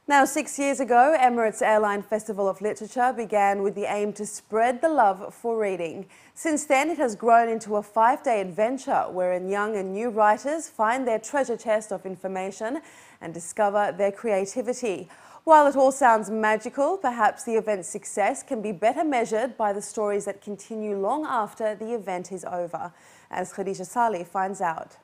Now, 6 years ago, Emirates Airline Festival of Literature began with the aim to spread the love for reading. Since then, it has grown into a 5-day adventure wherein young and new writers find their treasure chest of information and discover their creativity. While it all sounds magical, perhaps the event's success can be better measured by the stories that continue long after the event is over, as Khadija Salih finds out.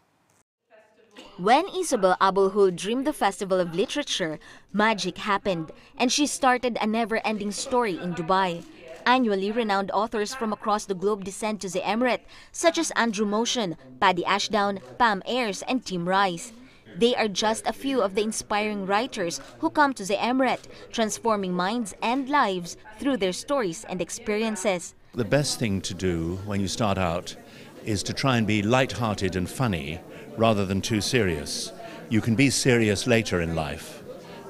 When Isabel Abulhul dreamed the Festival of Literature, magic happened, and she started a never-ending story in Dubai. Annually, renowned authors from across the globe descend to the Emirates, such as Andrew Motion, Paddy Ashdown, Pam Ayres, and Tim Rice. They are just a few of the inspiring writers who come to the Emirates, transforming minds and lives through their stories and experiences. The best thing to do when you start out is to try and be light-hearted and funny rather than too serious. You can be serious later in life,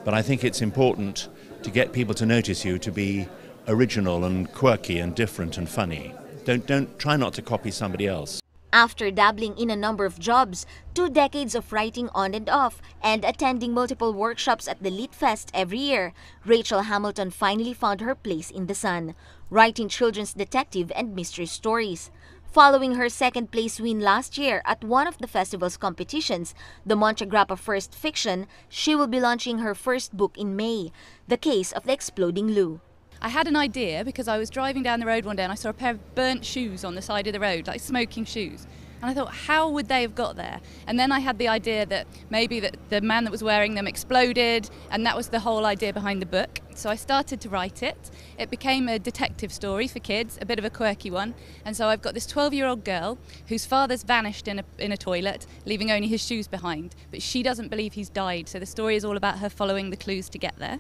but I think it's important to get people to notice you to be original and quirky and different and funny. Try not to copy somebody else. After dabbling in a number of jobs, 2 decades of writing on and off, and attending multiple workshops at the Lit Fest every year, Rachel Hamilton finally found her place in the sun, writing children's detective and mystery stories. Following her second-place win last year at one of the festival's competitions, the Montegrappa First Fiction, she will be launching her first book in May, The Case of the Exploding Loo. I had an idea because I was driving down the road one day and I saw a pair of burnt shoes on the side of the road, like smoking shoes. And I thought, how would they have got there? And then I had the idea that maybe the man that was wearing them exploded, and that was the whole idea behind the book. So I started to write it. It became a detective story for kids, a bit of a quirky one. And so I've got this 12-year-old girl whose father's vanished in a toilet, leaving only his shoes behind. But she doesn't believe he's died, so the story is all about her following the clues to get there.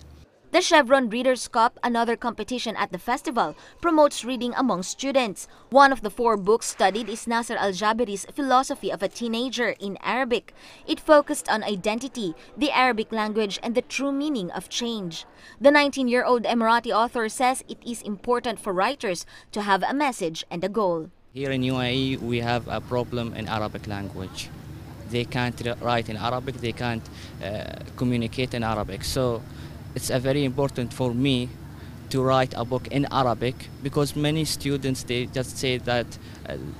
The Chevron Readers' Cup, another competition at the festival, promotes reading among students. One of the 4 books studied is Nasser Al-Jaberi's Philosophy of a Teenager in Arabic. It focused on identity, the Arabic language, and the true meaning of change. The 19-year-old Emirati author says it is important for writers to have a message and a goal. Here in UAE, we have a problem in Arabic language. They can't write in Arabic, they can't communicate in Arabic. So it's very important for me to write a book in Arabic, because many students, they just say that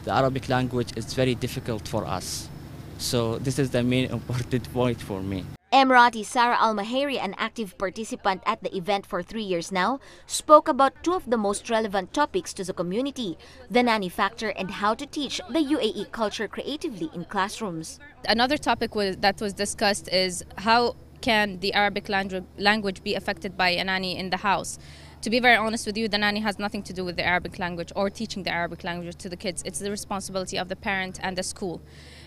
the Arabic language is very difficult for us. So this is the main important point for me. Emirati Sarah Al-Mahiri, an active participant at the event for 3 years now, spoke about 2 of the most relevant topics to the community, the nanny factor and how to teach the UAE culture creatively in classrooms. Another topic that was discussed is how can the Arabic language be affected by a nanny in the house. To be very honest with you, the nanny has nothing to do with the Arabic language or teaching the Arabic language to the kids. It's the responsibility of the parent and the school.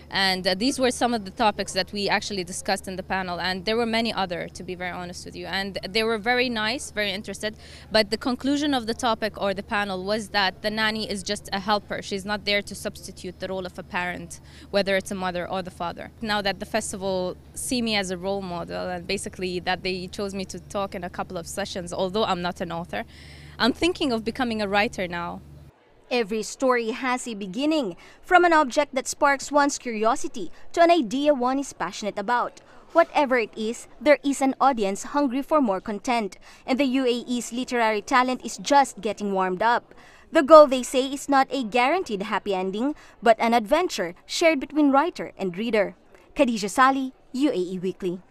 And these were some of the topics that we actually discussed in the panel, and there were many other, to be very honest with you. And they were very nice, very interested, but the conclusion of the topic or the panel was that the nanny is just a helper. She's not there to substitute the role of a parent, whether it's a mother or the father. Now that the festival see me as a role model, and basically that they chose me to talk in a couple of sessions, although I'm not an author, I'm thinking of becoming a writer now. Every story has a beginning, from an object that sparks one's curiosity to an idea one is passionate about. Whatever it is, there is an audience hungry for more content, and the UAE's literary talent is just getting warmed up. The goal, they say, is not a guaranteed happy ending, but an adventure shared between writer and reader. Khadija Salih, UAE Weekly.